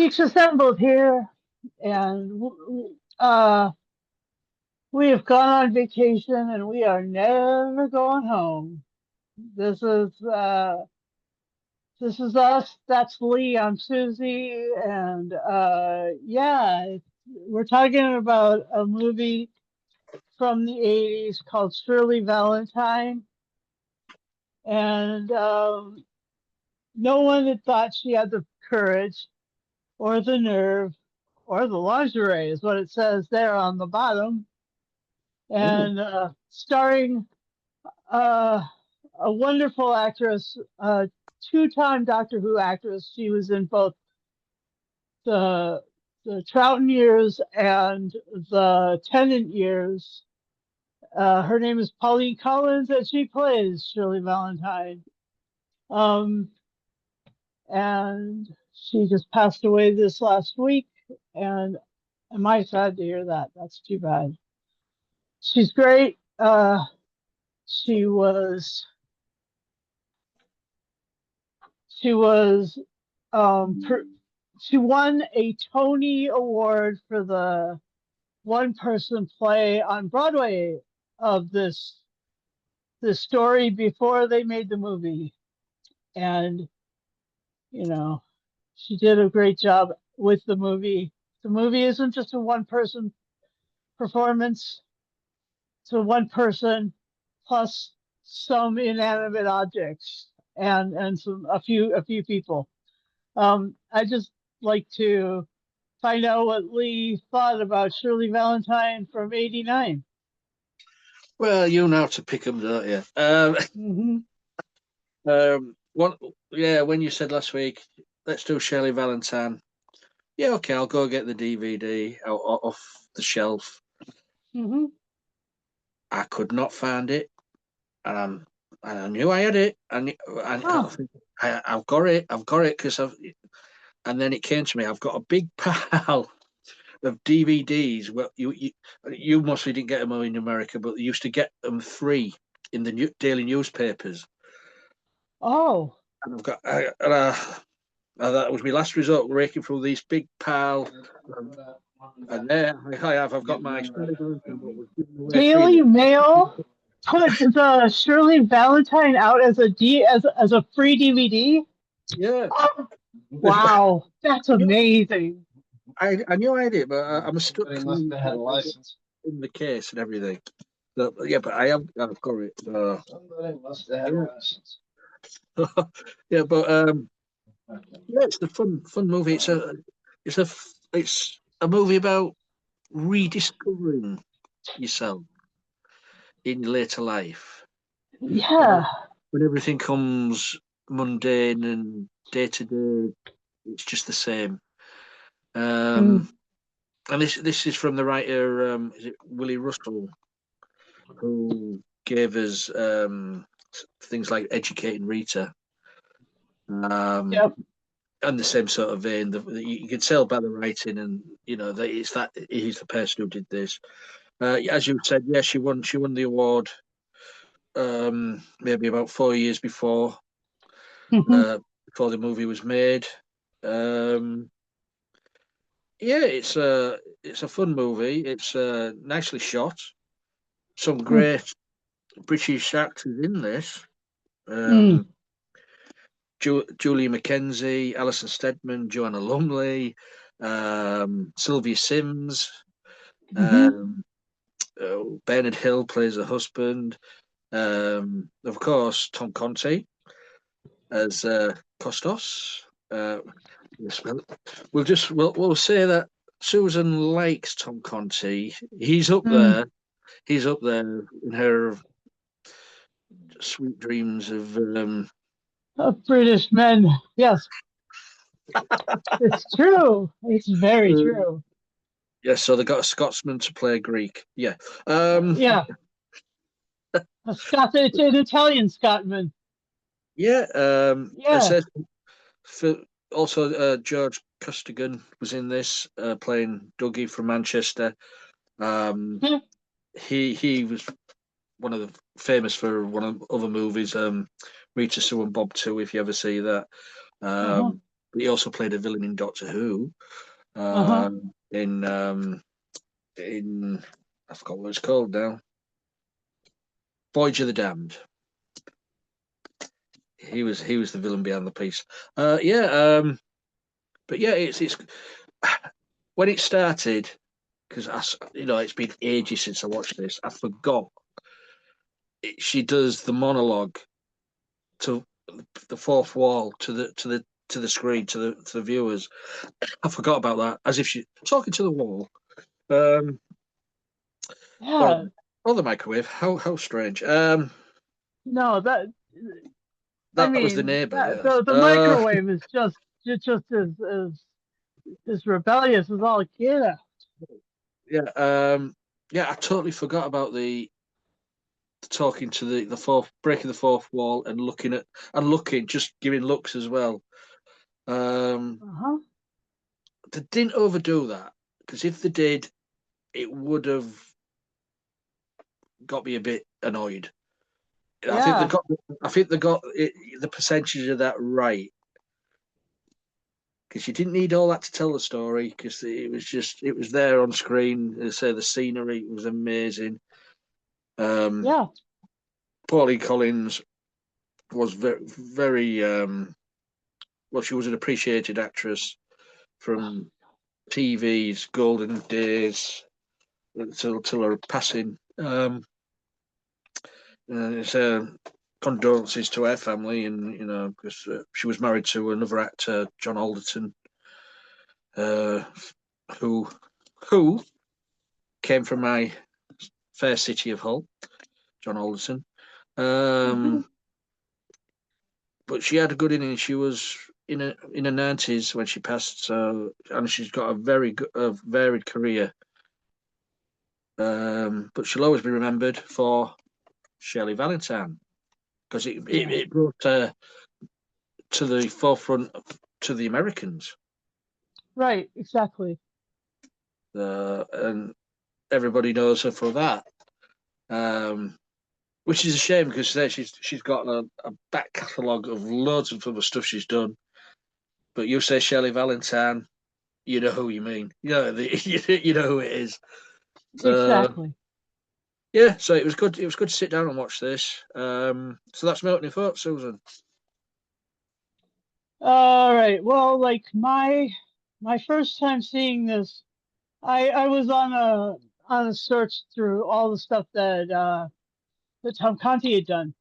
Each assembled here, and we have gone on vacation, and we are never going home. This is uh, this is us. That's Lee. I'm Susie, and yeah, we're talking about a movie from the '80s called Shirley Valentine, and no one had thought she had the courage or the nerve or the lingerie, is what it says there on the bottom, Mm. and starring uh, a wonderful actress, two-time Doctor Who actress. She was in both the Troughton years and the Tennant years. Her name is Pauline Collins, and she plays Shirley Valentine. Um, and she just passed away this last week, and am I sad to hear that? That's too bad. She's great. She was she was she won a Tony Award for the one person play on Broadway of this story before they made the movie. And you know, she did a great job with the movie. The movie isn't just a one person performance, it's a one person plus some inanimate objects and some a few people. I just like to find out what Lee thought about Shirley Valentine from '89. Well, you know how to pick them, don't you? Mm-hmm. One, yeah. When you said last week, let's do Shirley Valentine. Yeah, okay. I'll go get the DVD off the shelf. Mm-hmm. I could not find it, and I knew I had it, and I Oh, think I've got it. I've got it because I've. And then it came to me. I've got a big pile of DVDs. Well, you mostly didn't get them in America, but you used to get them free in the daily newspapers. oh, And I've got, that was my last resort, raking through these big pile. And there I have. I've got my Shirley Valentine what was given away free. Daily Mail put the Shirley Valentine out as as a free DVD. Yeah, Oh, wow, that's I knew amazing. I knew I had it, but I'm stuck in the case and everything. So, yeah, but I've got it. So, yeah, yeah, but yeah, it's the fun movie. It's a it's a movie about rediscovering yourself in your later life when Yeah. when everything comes mundane and day to day, it's just the same. Mm. Um, and this is from the writer, is it Willie Russell, who gave us things like Educating Rita. Um, Yep. and the same sort of vein. You can tell by the writing, and that he's the person who did this. As you said, yeah, she won the award maybe about 4 years Hmm. before the movie was made. Um, yeah, it's a fun movie. It's nicely shot. Some great British actors in this. Mm. Um, Julie Mackenzie, Alison Steadman, Joanna Lumley, Sylvia Sims. Hmm. Um, Bernard Hill plays the husband. Of course, Tom Conti as Costos. Yes, we'll say that Susan likes Tom Conti. He's up Mm. there. He's up there in her sweet dreams of. British men. Yes, it's true. It's very true. Yeah, so they got a Scotsman to play Greek. Yeah. Um, Yeah, a Scot. It's an Italian Scotman. yeah. It Yeah. says for, also George Costigan was in this, playing Dougie from Manchester. Um, he was one of the famous for one of the other movies, Rita Sue and Bob Too, if you ever see that. Uh-huh. Um, but he also played a villain in Doctor Who. Uh-huh. In I forgot what it's called now. Voyage of the Damned. He was the villain behind the piece. Yeah, but yeah, it's when it started, because it's been ages since I watched this. I forgot she does the monologue to the fourth wall to the screen to the viewers. I forgot about that, as if she's talking to the wall. Um, or, Yeah. or the microwave. How strange. No, that I That was the mean neighbour. that Yeah. the microwave is just as rebellious as all get out. Yeah. Yeah. I totally forgot about the talking to the fourth, breaking the fourth wall, and looking, just giving looks as well. Um, Uh-huh. they didn't overdo that, because if they did, it would have got me a bit annoyed. I think they Yeah. got. I think they got the percentage of that right, because you didn't need all that to tell the story, because it was there on screen. They say the scenery was amazing. Um, Yeah. Pauline Collins was very well. She was an appreciated actress from TV's golden days till her passing. It's condolences to her family, and because she was married to another actor, John Alderton, uh, who who came from my fair city of Hull, John Alderton. Hmm. Um, but she had a good innings. She was in her 90s when she passed, so, and she's got a very good, a varied career. But she'll always be remembered for Shirley Valentine, because Yeah. it brought her to the forefront to the Americans, Right. Exactly. and everybody knows her for that. Um, which is a shame, because there she's got a back catalogue of loads of other stuff she's done. But you say Shirley Valentine, you know who you mean. You know who it is. So Exactly. yeah, so it was good. It was good to sit down and watch this. So that's my opening thoughts, Susan. All right. Well, like my first time seeing this, I was on a search through all the stuff that Tom Conti had done,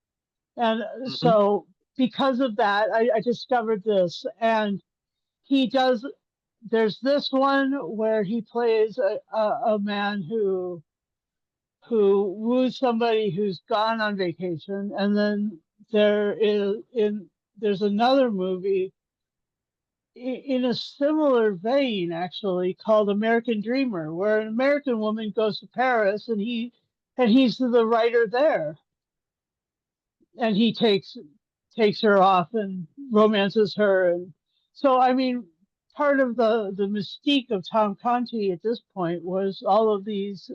and Mm-hmm. so because of that, I discovered this, and he does. There's this one where he plays a man who woos somebody who's gone on vacation, and then there's another movie in a similar vein, actually, called American Dreamer, where an American woman goes to Paris, and he's the writer there, and he takes her off and romances her, and so I mean, part of the mystique of Tom Conti at this point was all of these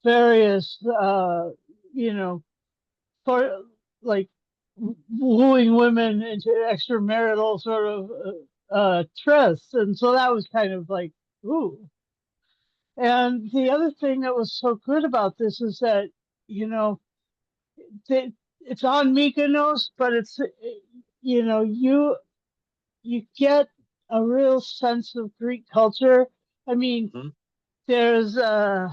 various you know for like wooing women into extramarital sort of trysts, and so that was kind of like ooh. And the other thing that was so good about this is that you know it's on Mykonos, but it's you know you get a real sense of Greek culture. I mean, Mm-hmm. there's uh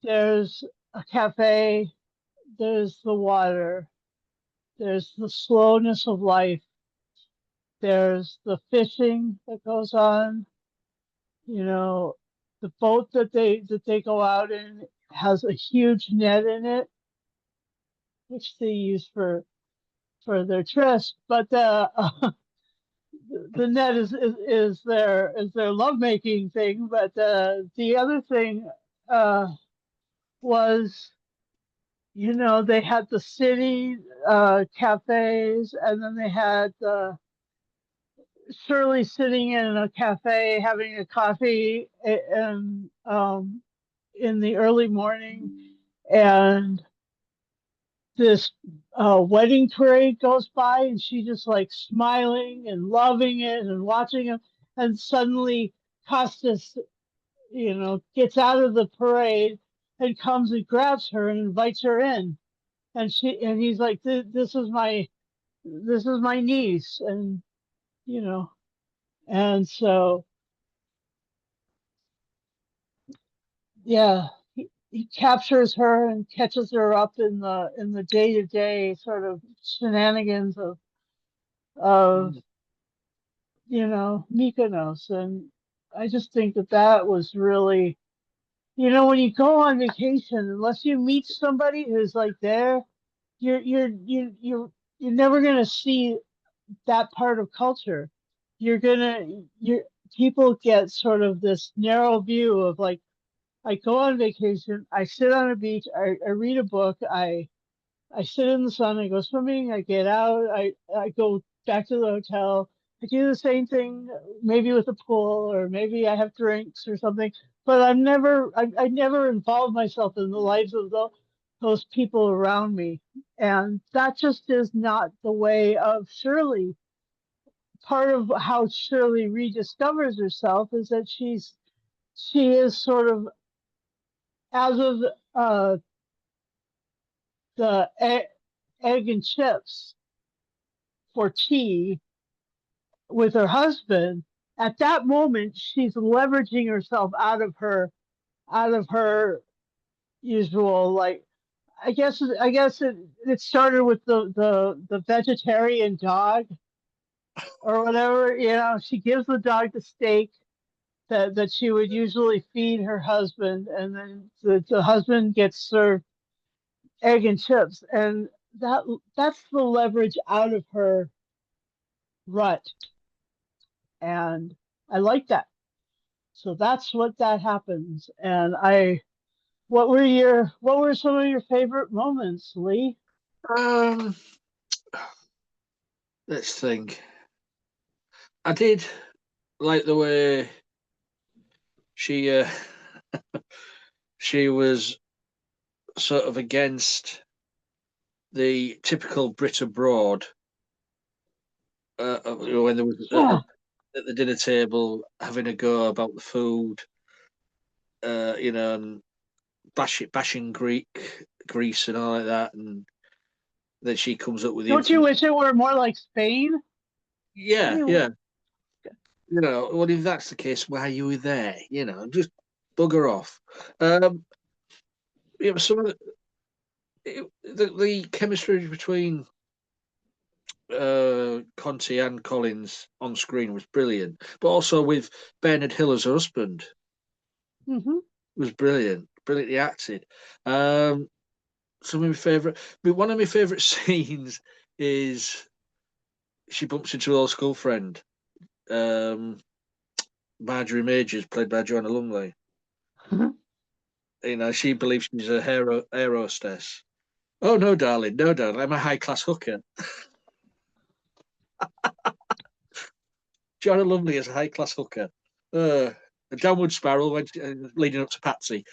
there's a cafe, there's the water, there's the slowness of life, there's the fishing that goes on. You know, the boat that they go out in has a huge net in it, which they use for their tryst. But the net is their lovemaking thing. But the other thing uh, was, they had the city cafes, and then they had Shirley sitting in a cafe having a coffee and in the early morning, and this wedding parade goes by, and she just like smiling and loving it and watching him, and suddenly Costas, gets out of the parade and comes and grabs her and invites her in, and he's like, this is my niece, and you know, and so yeah, he captures her and catches her up in the day-to-day sort of shenanigans of Mykonos. And I just think that that was really, when you go on vacation, unless you meet somebody who's like there, you're never gonna see that part of culture. You're people get sort of this narrow view of like, I go on vacation, I sit on a beach, I read a book, I sit in the sun, I go swimming, I get out, I go back to the hotel. I do the same thing, maybe with a pool, or maybe I have drinks or something. But I never involve myself in the lives of those people around me. And that just is not the way of Shirley. Part of how Shirley rediscovers herself is that she is sort of, as of uh, the egg and chips for tea with her husband. At that moment, she's leveraging herself out of her usual, like, I guess it started with the vegetarian dog or whatever. She gives the dog the steak that she would usually feed her husband, and then the husband gets served egg and chips, and that's the leverage out of her rut, and I like that. So that's what that happens. And what were some of your favorite moments, Lee? Um, let's think. I did like the way she she was sort of against the typical Brit abroad. When there was Yeah. at the dinner table having a go about the food, and bashing Greece and all like that, and then she comes up with the Don't you infamous, wish it were more like Spain? yeah, You yeah, well, if that's the case, why you were there? Just bugger off. Um, some of the chemistry between Conti and Collins on screen was brilliant, but also with Bernard Hill as her husband hmm was brilliant, brilliantly acted. Um, some of my favorite, but one of my favorite scenes is she bumps into her old school friend, um, Marjorie Majors, played by Joanna Lumley. She believes she's a air hostess. Oh no, darling, no, darling, I'm a high class hooker. Joanna Lumley is a high class hooker. A downward spiral leading up to Patsy.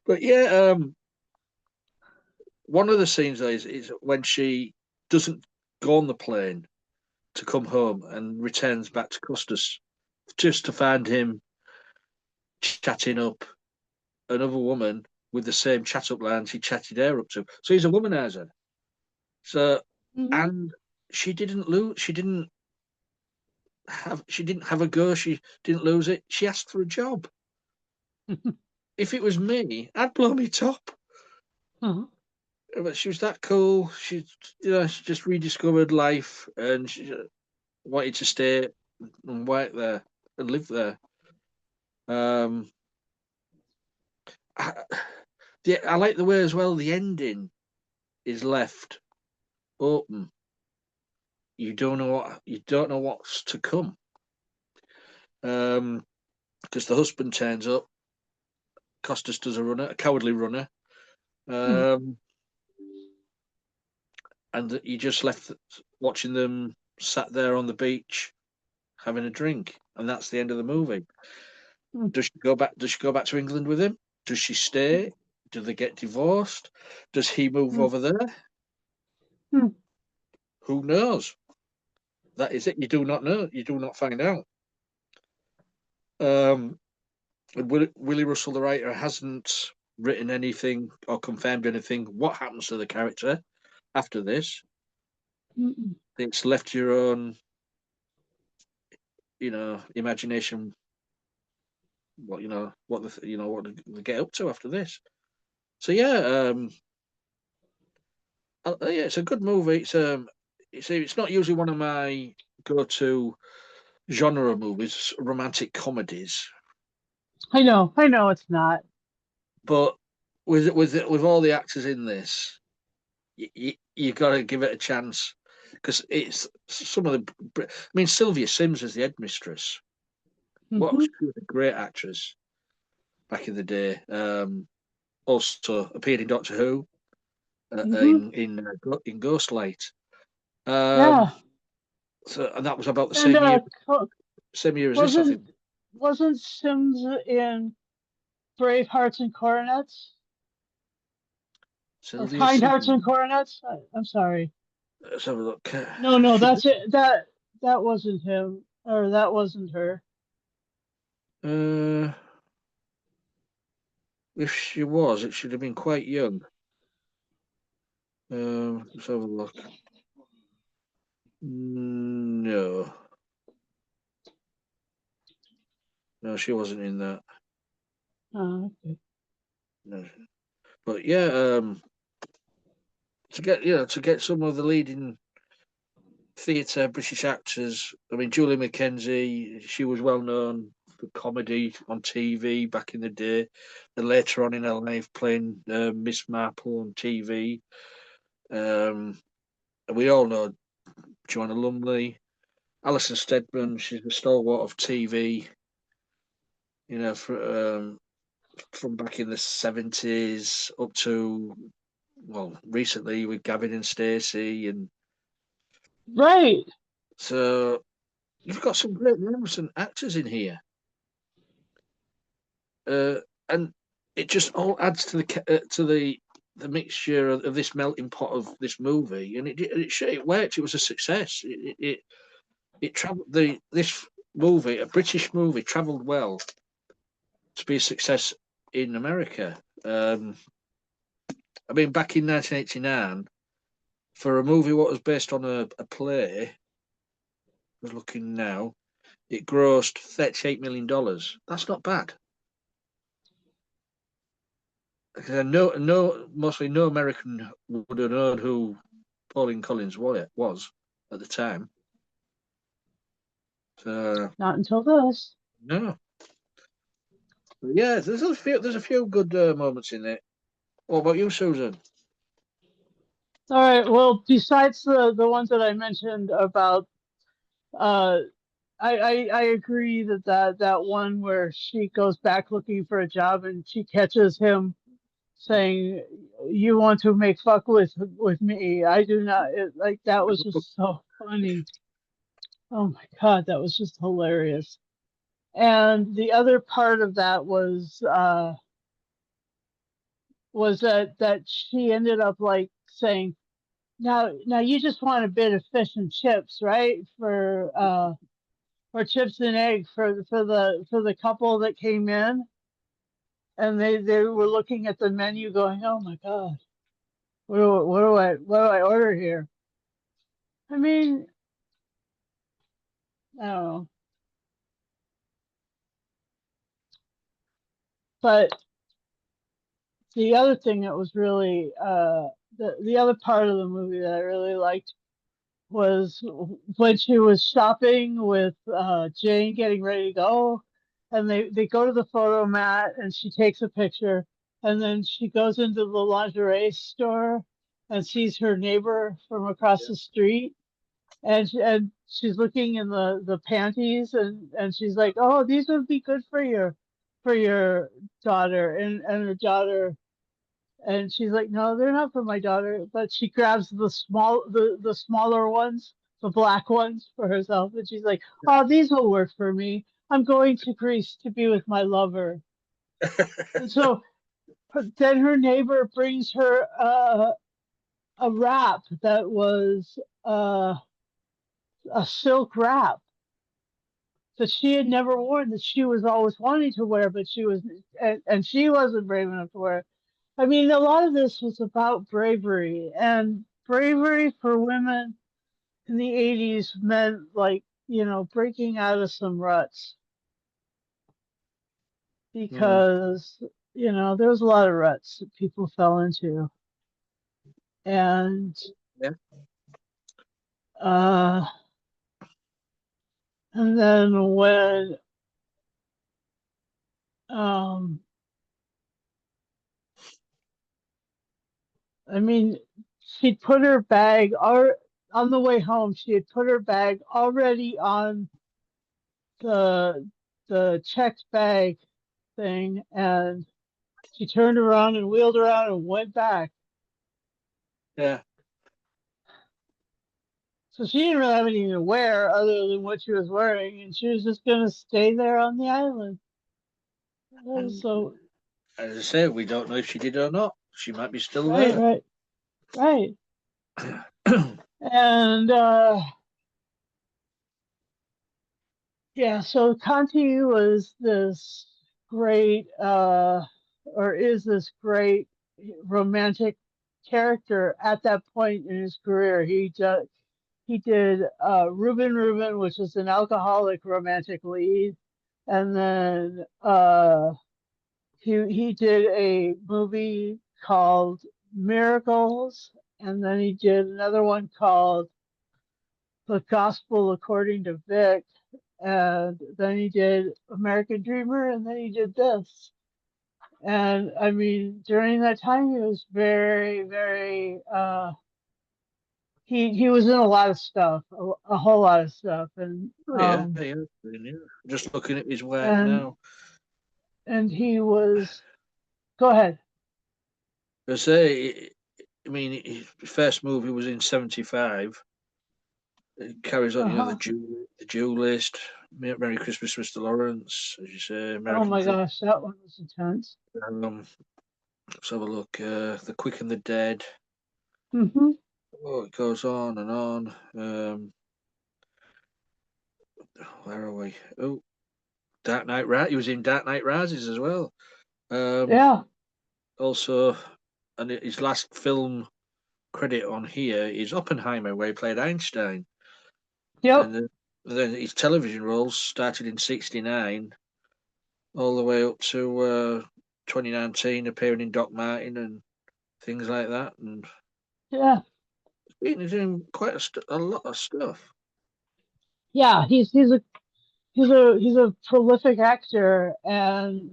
But yeah, one of the scenes though is when she doesn't go on the plane to come home and returns back to Custis just to find him chatting up another woman with the same chat up lines he chatted her up to. So he's a womanizer. So hmm and she didn't have a go, she didn't lose it. She asked for a job. If it was me, I'd blow me top. But she was that cool. She just rediscovered life and she wanted to stay and work there and live there. Um, I, I like the way as well the ending is left open. You don't know what's to come. Because the husband turns up, Costas does a cowardly runner, um, and you just left watching them sat there on the beach having a drink, and that's the end of the movie. Does she go back? Does she go back to England with him? Does she stay? Do they get divorced? Does he move Hmm. over there? Hmm. Who knows? That is it. You do not know. You do not find out. And Willie Russell, the writer, hasn't written anything or confirmed anything. What happens to the character after this? Mm-mm. It's left to your own, imagination. What they get up to after this. So yeah, yeah, it's a good movie. It's not usually one of my go-to genre movies, romantic comedies, I know it's not. but with all the actors in this, you got to give it a chance because it's some of the. I mean, Sylvia Sims as the headmistress. What Hmm. she was a great actress back in the day. Also appeared in Doctor Who, Hmm. in Ghostlight. Um, Yeah, and that was about the and same year as this, I think. wasn't Sims in Brave Hearts and Coronets or Sylvia Kind Hearts and Sim. Coronets? I'm sorry. Let's have a look. No, She that's it. That wasn't him, or that wasn't her. uh, if she was, it should have been quite young. Let's have a look. No, no, she wasn't in that. Okay. No. But yeah, to get some of the leading theatre British actors. I mean, Julie Mackenzie, she was well known for comedy on TV back in the day. And later on in her life, playing Miss Marple on TV. Um, and we all know Joanna Lumley, Alison Steadman. She's the stalwart of TV. From back in the 70s up to recently with Gavin and Stacey, and Right. so you've got some great names and actors in here. And it just all adds to the mixture of this melting pot of this movie, and it worked. It was a success. It traveled this movie, a British movie, traveled well to be a success in America. I mean, back in 1989, for a movie what was based on a play, I was looking now, it grossed $38 million. That's not bad. Because mostly no American would have known who Pauline Collins was at the time. So Not until this. no, but yeah, there's a few good moments in it. What about you, Susan? All right. Well, besides the ones that I mentioned about, uh, I agree that one where she goes back looking for a job and she catches him saying, "You want to make fuck with me? I do not." Like that was just so funny. Oh my God, that was just hilarious. And the other part of that was that she ended up like saying, now you just want a bit of fish and chips, right? For chips and egg for the couple that came in, and they were looking at the menu going, "Oh my God, what do I order here?" I mean, I don't know. But the other thing that was really the other part of the movie that I really liked was when she was shopping with Jane getting ready to go, and they go to the photo mat and she takes a picture, and then she goes into the lingerie store and sees her neighbor from across the street, and she's looking in the panties, and she's like, "Oh, these would be good for your daughter," and her daughter. And she's like, "No, they're not for my daughter." But she grabs the smaller ones, the black ones for herself. And she's like, "Oh, these will work for me. I'm going to Greece to be with my lover." And so then her neighbor brings her a wrap that was a silk wrap that she had never worn, that she was always wanting to wear, but she was, and she wasn't brave enough to wear. I mean, a lot of this was about bravery, and bravery for women in the 80s meant, like, breaking out of some ruts, Mm, because, there was a lot of ruts that people fell into. And, yeah. uh, and then when, um, I mean, she'd put her bag, or on the way home, she had put her bag already on the checked bag thing, and she turned around and wheeled around and went back. Yeah. So she didn't really have anything to wear other than what she was wearing, and she was just gonna stay there on the island. And So as I say, we don't know if she did or not. She might be still right, there. right, right. And yeah, so Conti was this great, or is this great romantic character at that point in his career. He did Reuben Reuben, which is an alcoholic romantic lead, and then he did a movie called Miracles, and then he did another one called The Gospel According to Vic, and then he did American Dreamer, and then he did this. And I mean, during that time, he was very, very. He was in a lot of stuff, a whole lot of stuff, Oh yeah, yeah, yeah. Just looking at his work and now. and he was. Go ahead. I say, I mean, his first movie was in '75. It carries on, Uh huh. the Duelist, Merry Christmas, Mr. Lawrence, as you say, Oh American my Dream. gosh, that one was intense. Let's have a look. The Quick and the Dead. Hmm. Oh, it goes on and on. Where are we? Oh, Dark Knight Rises. He was in Dark Knight Rises as well. Um, Yeah. also, and his last film credit on here is Oppenheimer, where he played Einstein. Yep. And then his television roles started in '69, all the way up to 2019, appearing in Doc Martin and things like that. And Yeah. he's doing quite a lot of stuff. Yeah. He's a prolific actor, and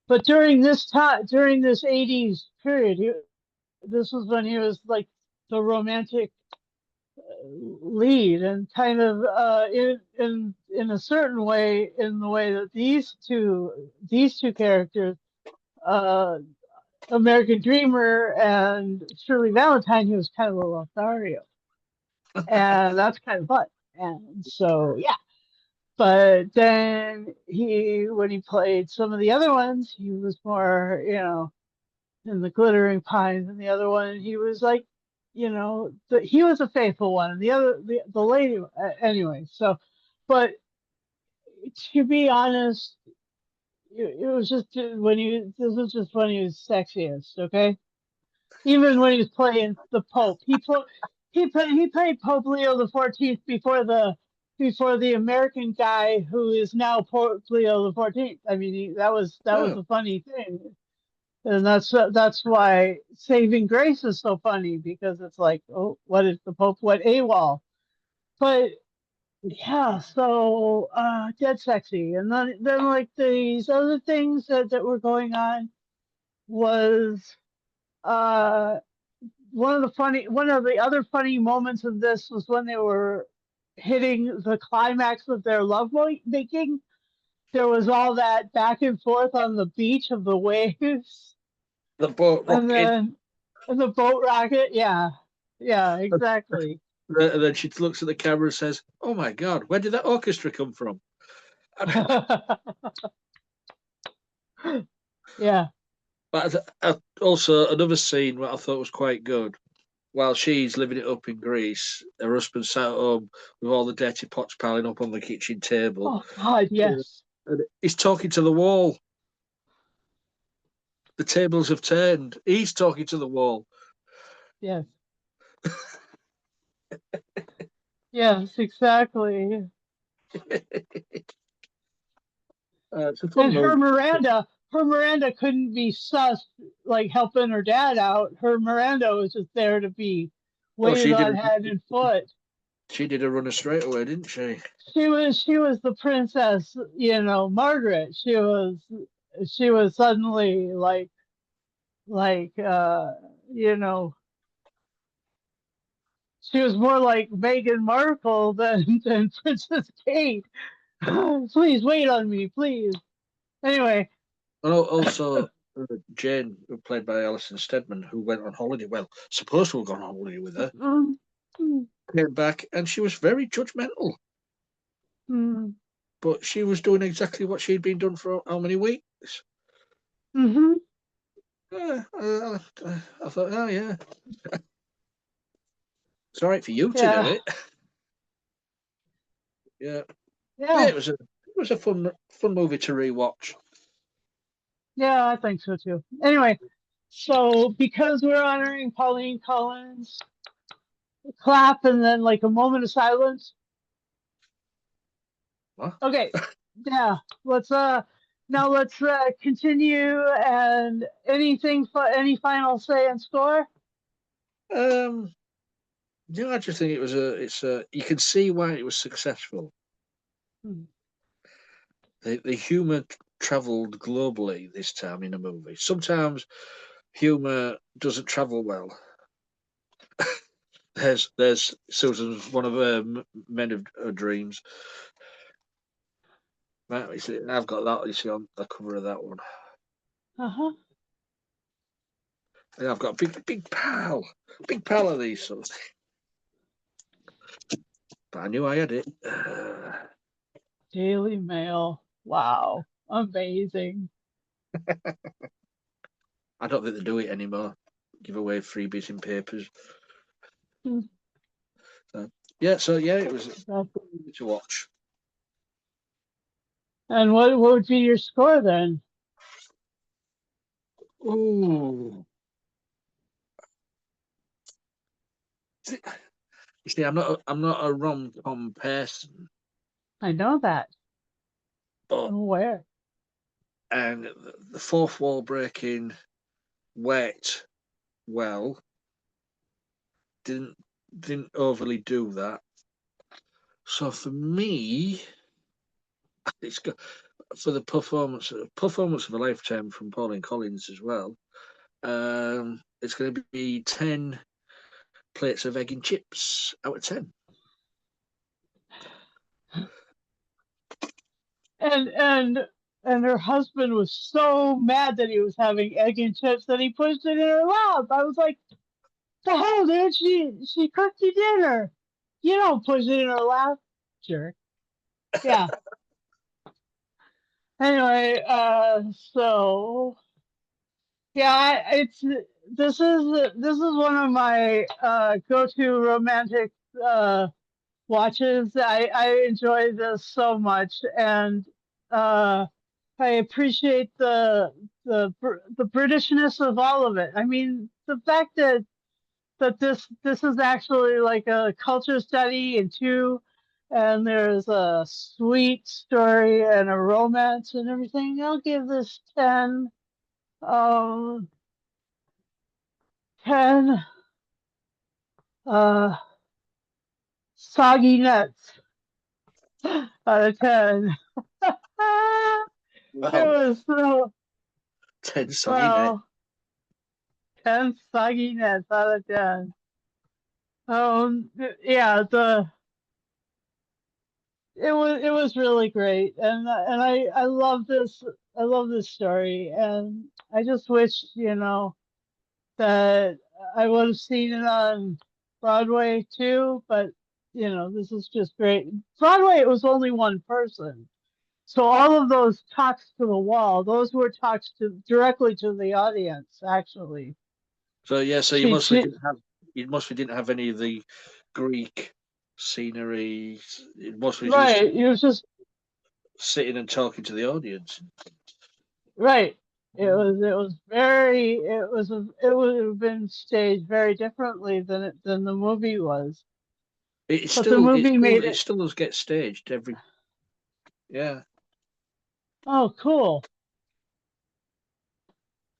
but during this 80s period, this was when he was like the romantic lead, and kind of in a certain way, in the way that these two characters, uh American Dreamer and Shirley Valentine, he was kind of a Lothario, and that's kind of fun. And so yeah, but then when he played some of the other ones, he was more, in the Glittering Pines, and the other one, he was like, he was a faithful one, and the lady, anyway. So, but to be honest, it was just when this was just when he was sexiest, okay? Even when he was playing the Pope, he played Pope Leo the 14th before the American guy who is now Pope Leo the 14th. I mean, that was Oh, a funny thing, and that's why Saving Grace is so funny, because it's like, oh, what if the Pope went AWOL? But yeah, so dead sexy, and then like these other things that were going on was uh one of the other funny moments of this was when they were hitting the climax of their making. There was all that back and forth on the beach of the waves, the boat and rocket. then the boat rocket. Yeah, yeah, exactly. And then she looks at the camera and says, "Oh my God, where did that orchestra come from?" Yeah, But also another scene what I thought was quite good. While she's living it up in Greece, her husband sat at home with all the dirty pots piling up on the kitchen table. Oh God, yes, And he's talking to the wall. The tables have turned. He's talking to the wall. yes, yes, exactly. It's a fun And movie. Her Miranda couldn't be sus, like helping her dad out. Her Miranda was just there to be Oh, waited on hand and foot. she did a runner straight away, didn't she? She was the princess, Margaret. She was suddenly like you know she was more like Meghan Markle than Princess Kate. Please wait on me, please. Anyway, And also Jane, played by Alison Steadman, who went on holiday. Well, supposed to have gone on holiday with her, mm, mm, came back and she was very judgmental. mm, But she was doing exactly what she'd been done for how many weeks? mm-hmm, I thought, oh yeah, it's all right for you to do yeah, it. Yeah, yeah, yeah, it was a fun movie to rewatch. yeah. I think so too. Anyway, so because we're honoring Pauline Collins, clap and then like a moment of silence. What? Okay. Yeah. Let's now let's continue and any final say and score? Um, yeah, I just think it's a. You can see why it was successful. Hmm. The humor travelled globally this time in a movie. Sometimes humor doesn't travel well. There's Susan's one of her men of her dreams. Right, you see, I've got that. You see on the cover of that one. Uh-huh. And I've got a big pile of these sorts. But I knew I had it. Daily Mail. Wow. Amazing. I don't think they do it anymore. Give away freebies in papers. Hmm. So, yeah, it was That's- to watch. And what would be your score then? Ooh. You see, I'm not a rom com person, I know that. but I'm aware. and the fourth wall breaking, wet, well, didn't didn't overly do that. So for me, it's got for the performance of a lifetime from Pauline Collins as well. It's going to be 10 plates of egg and chips out of 10. And and her husband was so mad that he was having egg and chips that he pushed it in her lap. I was like, the hell, dude, she cooked you dinner. You don't push it in her lap. Jerk. Yeah. Anyway, so yeah, this is one of my go-to romantic uh watches. I enjoy this so much, and uh I appreciate the Britishness of all of it. I mean, the fact that this is actually like a culture study and two, and there's a sweet story and a romance and everything. I'll give this um 10 uh soggy nuts out of 10. It Wow, was so 10 soggy net. well 10 soggy nuts out of 10. Yeah, the it was really great, and I love this story, and I just wish that I would have seen it on Broadway too, but this is just great. Broadway, it was only one person, So all of those talks to the wall, those were talks directly to the audience, actually. So yeah, so She, she you mostly didn't have any of the Greek scenery. It mostly just right. It was just sitting and talking to the audience. right. It was very it would have been staged very differently than the movie was. But the movie made It it. still does get staged every. Yeah, Oh, cool.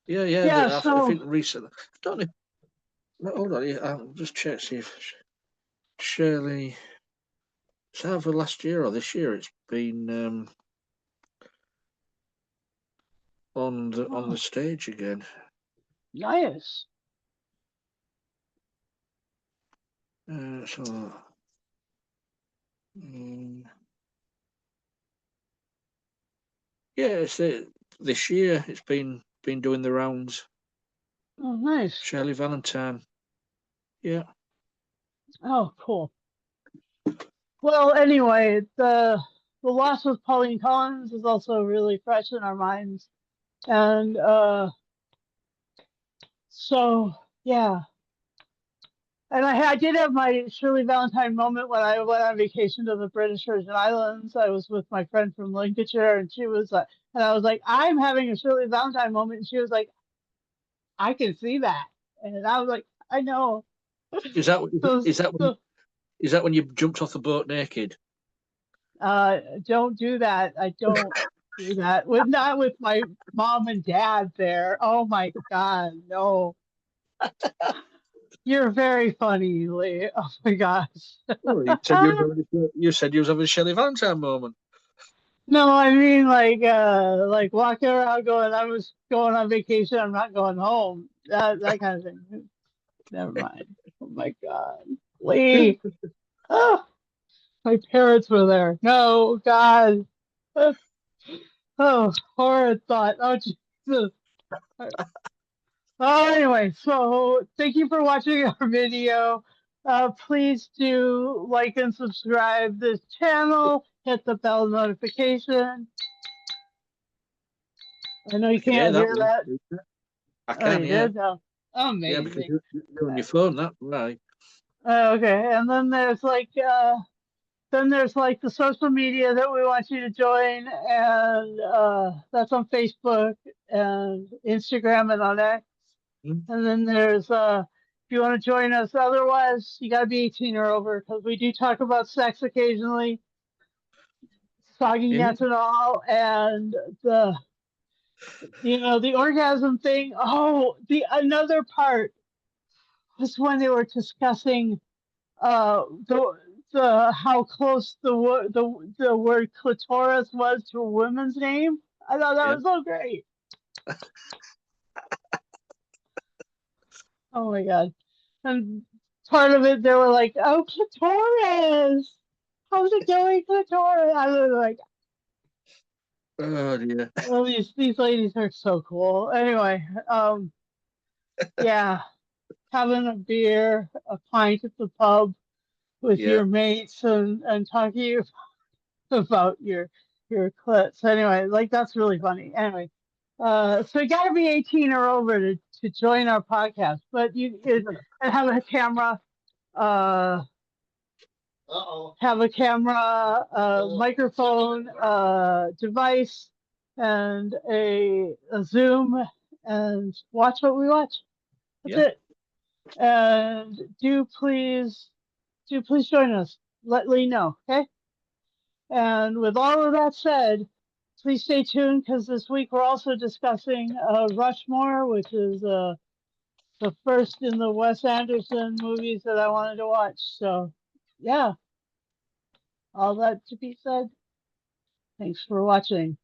yeah. Yeah. I So think recently. I don't know. Hold on, I'll just check see if Shirley. It's either last year or this year. It's been on the oh, stage again. nice. So mm, yeah, this year. It's been doing the rounds. Oh, nice. Shirley Valentine. Yeah, Oh, cool. Well, anyway, the loss of Pauline Collins is also really fresh in our minds, and so yeah. And I did have my Shirley Valentine moment when I went on vacation to the British Virgin Islands. I was with my friend from Lincolnshire, and she was like, and I was like, I'm having a Shirley Valentine moment, and she was like, I can see that, and I was like, I know. is that So, is that so is that when you jumped off the boat naked? don't do that. I don't do that with not with my mom and dad there. Oh my God, no. You're very funny, Lee. Oh my gosh. Oh, you said you was having a Shirley Valentine moment. No, I mean like walking around going, I was going on vacation, I'm not going home. That kind of thing. Never mind. Oh my God. Lee. Oh, my parents were there. No, God. Oh, horrid thought. Oh, Jesus. Anyway, so thank you for watching our video. Please do like and subscribe this channel. Hit the bell notification. I know I you can hear can't that hear one. that. I Oh, can, you yeah. did? Oh, Yeah, because amazing. you're on your phone, that right. Okay, and then there's like the social media that we want you to join, and that's on Facebook and Instagram and on X. Mm. And then there's if you want to join us, otherwise you got to be 18 or over because we do talk about sex occasionally, soggy Yeah, nuts and all, and the the orgasm thing. Oh, the another part was when they were discussing the how close the word clitoris was to a woman's name. I thought that yeah. was so great. Oh my God. And part of it, they were like, "Oh, clitoris, how's it going, clitoris?" I was like, Oh dear. "Oh, these ladies are so cool." Anyway, yeah, having a beer, a pint at the pub with Yeah, your mates, and talking about your clits. Anyway, like that's really funny. Anyway, so you got to be 18 or over to join our podcast, but and have a camera. Have a camera, a microphone, device, and a Zoom, and watch what we watch. That's yeah, it. And do please join us. Let Lee know, okay? And with all of that said, please stay tuned because this week we're also discussing Rushmore, which is the first in the Wes Anderson movies that I wanted to watch. So, yeah, all that to be said. Thanks for watching.